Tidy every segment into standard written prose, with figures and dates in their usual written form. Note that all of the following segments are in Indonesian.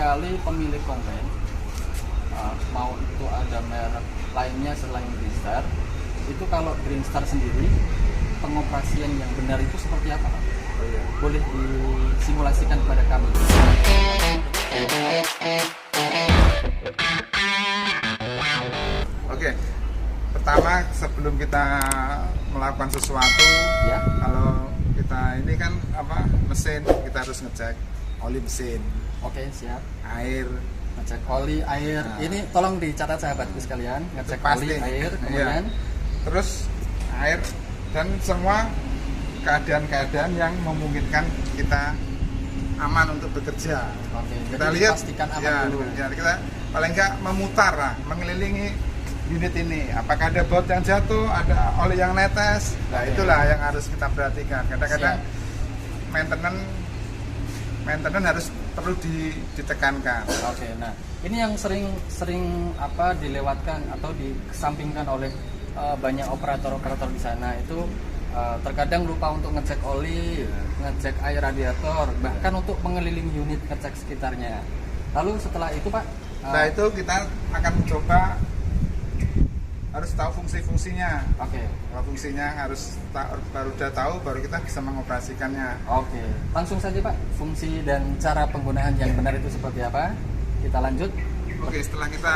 seringkali pemilik komplain mau itu ada merek lainnya selain Greenstar, itu kalau Greenstar sendiri pengoperasian yang benar itu seperti apa, Pak? Oh, iya. Boleh disimulasikan kepada kami. Oke, pertama sebelum kita melakukan sesuatu, Ya. kalau kita ini kan mesin, kita harus ngecek oli mesin, Oke, siap. air, Ngecek oli, air. Nah. Ini tolong dicatat sahabatku sekalian. Ngecek pasti, oli, air, kemudian terus air dan semua keadaan-keadaan yang memungkinkan kita aman untuk bekerja. oke. Kita Jadi lihat, pastikan aman dulu. kita paling nggak memutar lah, mengelilingi unit ini. Apakah ada baut yang jatuh, ada oli yang netes? Nah, Oke. itulah yang harus kita perhatikan. Kadang-kadang maintenance harus perlu ditekankan. Oke, nah ini yang sering dilewatkan atau dikesampingkan oleh banyak operator-operator di sana itu terkadang lupa untuk ngecek oli, ngecek air radiator, bahkan untuk mengelilingi unit, ngecek sekitarnya. Lalu setelah itu, Pak, Nah, itu kita akan mencoba, harus tahu fungsi-fungsinya. oke, Kalau fungsinya baru udah tahu, baru kita bisa mengoperasikannya. oke, langsung saja, Pak, fungsi dan cara penggunaan yang benar itu seperti apa? Kita lanjut. Oke, setelah kita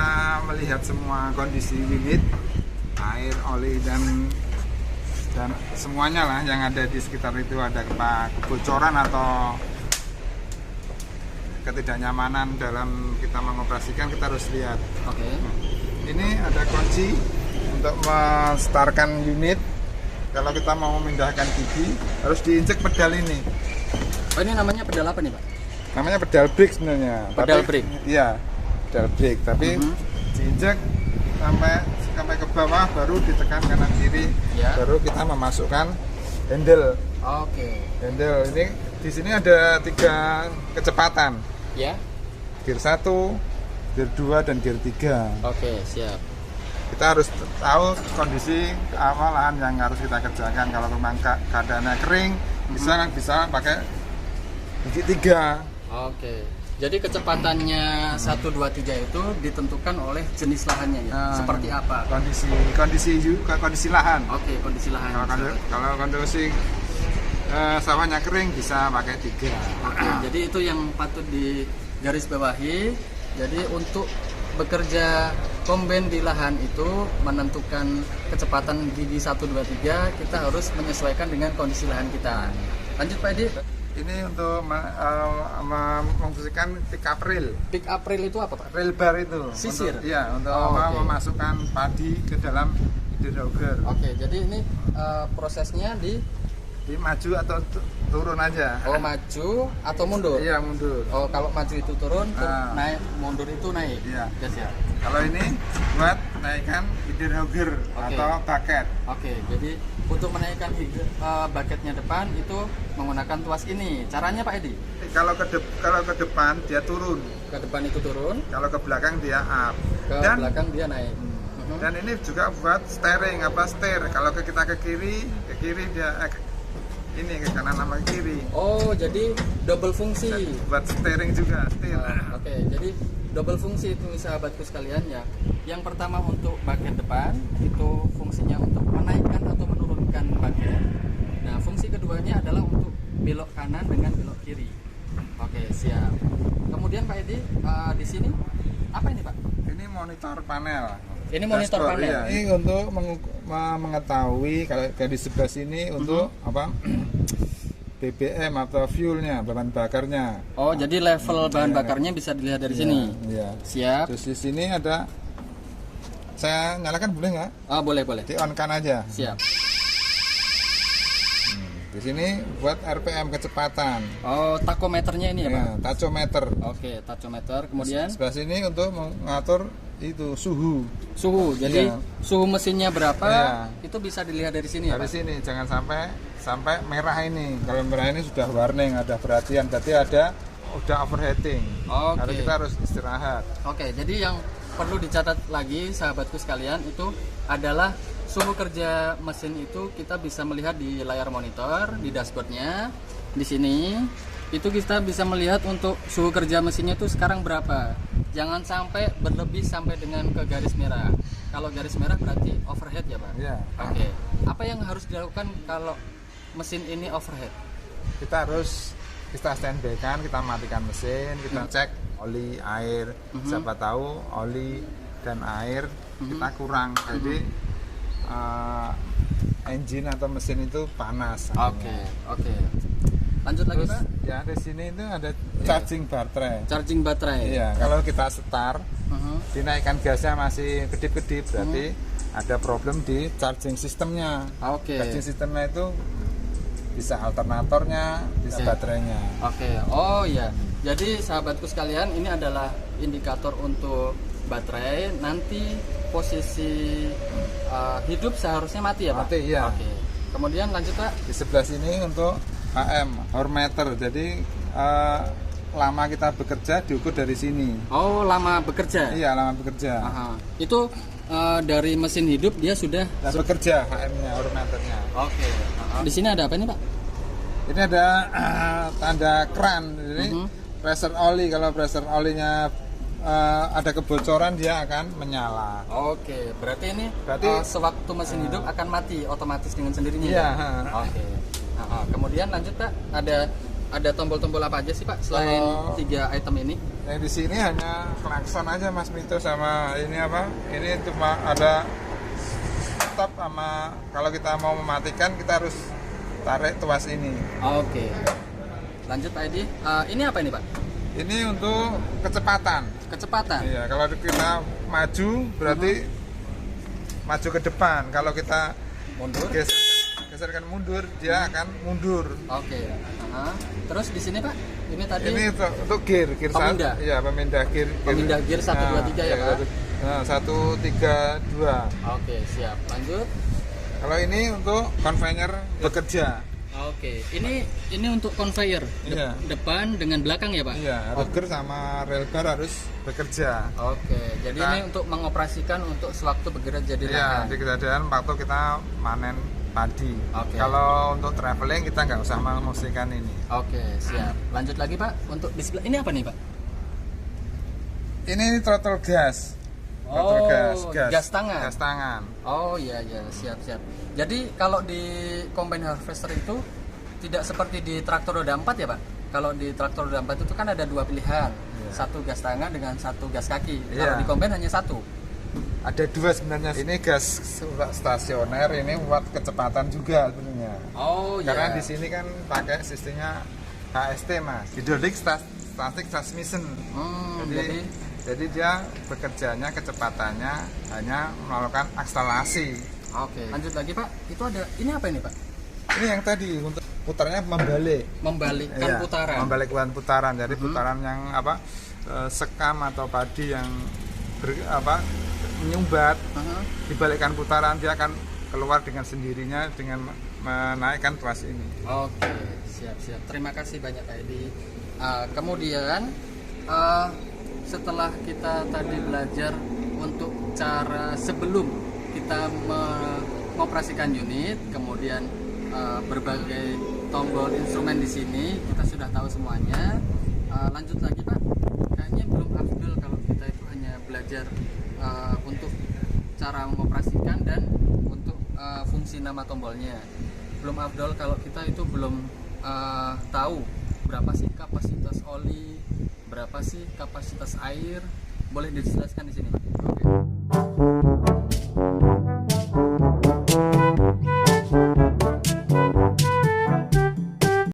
melihat semua kondisi unit, air, oli, dan semuanya lah yang ada di sekitar itu, ada kebocoran atau ketidaknyamanan dalam kita mengoperasikan, kita harus lihat. Oke, Ini ada kunci untuk men-startkan unit. Kalau kita mau memindahkan gigi, harus diinjek pedal ini. oh ini namanya pedal apa nih, Pak? Namanya pedal brake sebenarnya. Pedal brake? Iya, pedal brake. Tapi diinjek sampai ke bawah, baru ditekan kanan kiri, Ya. baru kita memasukkan handle. Oke, Handle ini di sini ada 3 kecepatan, ya, gear 1, gear 2, dan gear 3. oke, siap. Kita harus tahu kondisi awalan yang harus kita kerjakan. Kalau memang keadaannya kering, bisa pakai gigi 3. Oke, jadi kecepatannya 1, 2, 3 itu ditentukan oleh jenis lahannya ya? Nah, Seperti apa? Kondisi lahan. Oke, kondisi lahan. Kalau kondisi sawahnya kering, bisa pakai 3. Oke, jadi itu yang patut digarisbawahi. Jadi untuk bekerja komben di lahan itu menentukan kecepatan gigi 1, 2, 3, kita harus menyesuaikan dengan kondisi lahan kita. Lanjut, Pak Edi. Ini untuk memfungsikan pick up reel. Pick up reel itu apa, Pak? Reel bar itu. Sisir? Untuk Oke. memasukkan padi ke dalam dogger. Oke, jadi ini prosesnya di Maju atau turun aja. maju atau mundur? Iya, mundur. Oh, kalau maju itu turun, Nah. mundur itu naik. Iya. Yes, ya. Kalau ini buat naikkan feeder hogger Oke. atau bucket. Oke, jadi untuk menaikkan bucketnya depan itu menggunakan tuas ini. Caranya, Pak Edi? Kalau ke depan dia turun, Ke depan itu turun, kalau ke belakang dia up. ke Dan belakang dia naik. Mhm. dan ini juga buat steering steer. Kalau kita ke kiri dia ini ke kanan sama ke kiri. Oh, jadi double fungsi. Buat steering juga, steer. Oke, jadi double fungsi itu sahabatku sekalian ya. Yang pertama untuk bagian depan itu fungsinya untuk menaikkan atau menurunkan bagian. Nah, fungsi keduanya adalah untuk belok kanan dengan belok kiri. Oke, siap. Kemudian Pak Edi, di sini apa ini, Pak? Ini monitor panel. Ini monitor Dashboard, panel. iya. Ini untuk mengetahui kalau di sebelah sini untuk BBM atau fuelnya, bahan bakarnya. Oh, jadi level bahan bakarnya bisa dilihat dari sini. Iya. Siap. Terus di sini ada, saya nyalakan boleh nggak? Oh, boleh. Di on kan aja. Siap. Di sini buat RPM kecepatan. Oh, tachometernya ini ya, Pak? Ya, tachometer. Oke, tachometer. Kemudian Sebelah sini untuk mengatur itu suhu. suhu. Jadi Iya. suhu mesinnya berapa? Iya. Itu bisa dilihat dari sini ya, Dari Pak? sini jangan sampai merah ini. Kalau merah ini sudah warning, ada perhatian. Berarti udah overheating. Oke. Jadi kita harus istirahat. Oke, jadi yang perlu dicatat lagi sahabatku sekalian itu adalah suhu kerja mesin itu kita bisa melihat di layar monitor, di dashboardnya, di sini. itu kita bisa melihat untuk suhu kerja mesinnya itu sekarang berapa. Jangan sampai berlebih sampai dengan ke garis merah. Kalau garis merah berarti overhead ya Pak? Iya. Oke. Apa yang harus dilakukan kalau mesin ini overhead? Kita harus kita standby kan, kita matikan mesin, kita cek oli, air. Siapa tahu oli dan air kita kurang, jadi engine atau mesin itu panas. Oke. Lanjut lagi Terus Pak. ya di sini itu ada charging baterai. Charging baterai. Iya, kalau kita start, dinaikkan gasnya masih kedip-kedip, berarti ada problem di charging sistemnya. Oke. Charging sistemnya itu bisa alternatornya, bisa baterainya. Oke. Oh iya. Jadi sahabatku sekalian, ini adalah indikator untuk baterai. Nanti posisi hidup seharusnya mati ya Pak? Mati, iya. Oke. Kemudian lanjut Pak. Di sebelah sini untuk HM, hour meter. Jadi lama kita bekerja diukur dari sini. Oh, lama bekerja? Iya, lama bekerja. Aha. Itu dari mesin hidup dia sudah Bekerja HM-nya, hour meternya. Oke. Di sini ada apa ini Pak? Ini ada tanda keran. Jadi pressure oli, kalau pressure olinya ada kebocoran dia akan menyala. Oke, berarti ini Berarti- sewaktu mesin hidup akan mati otomatis dengan sendirinya. Iya. Ya? Oke. Kemudian lanjut Pak, ada tombol-tombol apa aja sih Pak selain Oh. 3 item ini? Yang di sini hanya klakson aja Mas Mito, sama ini apa? Ini cuma ada stop, sama kalau kita mau mematikan kita harus tarik tuas ini. Oke. Lanjut Pak Edi. Ini apa ini Pak? Ini untuk kecepatan. Kecepatan. Iya, kalau kita maju berarti maju ke depan. Kalau kita Mundur. geserkan mundur, dia akan mundur. Oke. Terus di sini Pak, ini tadi Ini untuk gear Pemindah. Iya, pemindah gear. Pemindah gear 1, 2, 3 ya, Pak? Nah, 1, 3, 2. Oke, siap. Lanjut. Kalau ini untuk conveyor bekerja. Oke. Ini untuk conveyor. Iya. Depan dengan belakang ya, Pak? Iya, rocker sama rail bar harus bekerja. Oke. Jadi Kita- ini untuk mengoperasikan untuk sewaktu bekerja jadi Iya, lahan. di kejadian waktu kita manen padi. Oke. Kalau untuk traveling kita nggak usah memungsikan ini. Oke, siap. Lanjut lagi, Pak. Untuk di sebelah ini apa nih, Pak? Ini throttle gas. Oh, Throttle gas tangan. Gas tangan. Oh iya iya, siap siap. Jadi kalau di combine harvester itu tidak seperti di traktor roda 4 ya Pak? Kalau di traktor roda 4 itu kan ada 2 pilihan, satu gas tangan dengan satu gas kaki. Kalau Iya. di combine hanya satu. Ada 2 sebenarnya. Ini gas stasioner, ini buat kecepatan juga sebenarnya. Oh iya. Karena di sini kan pakai sistemnya HST Mas, hydraulic static transmission. Jadi dia bekerjanya kecepatannya hanya melakukan akselerasi. Oke. Lanjut lagi Pak. Itu ada ini apa ini Pak? Ini yang tadi untuk putarnya membalik. Membalikkan Iya, putaran. Membalikkan putaran. Jadi putaran yang sekam atau padi yang menyumbat, dibalikkan putaran, dia akan keluar dengan sendirinya dengan menaikkan tuas ini. Oke, siap-siap. Terima kasih banyak Pak Edi. Kemudian setelah kita tadi belajar untuk cara sebelum kita mengoperasikan unit, kemudian berbagai tombol instrumen di sini kita sudah tahu semuanya. Lanjut lagi Pak. Kayaknya belum afdol kalau kita itu hanya belajar untuk cara mengoperasikan dan untuk fungsi nama tombolnya. Belum afdol kalau kita itu belum tahu berapa sih kapasitas oli, berapa sih kapasitas air. Boleh dijelaskan di sini Pak?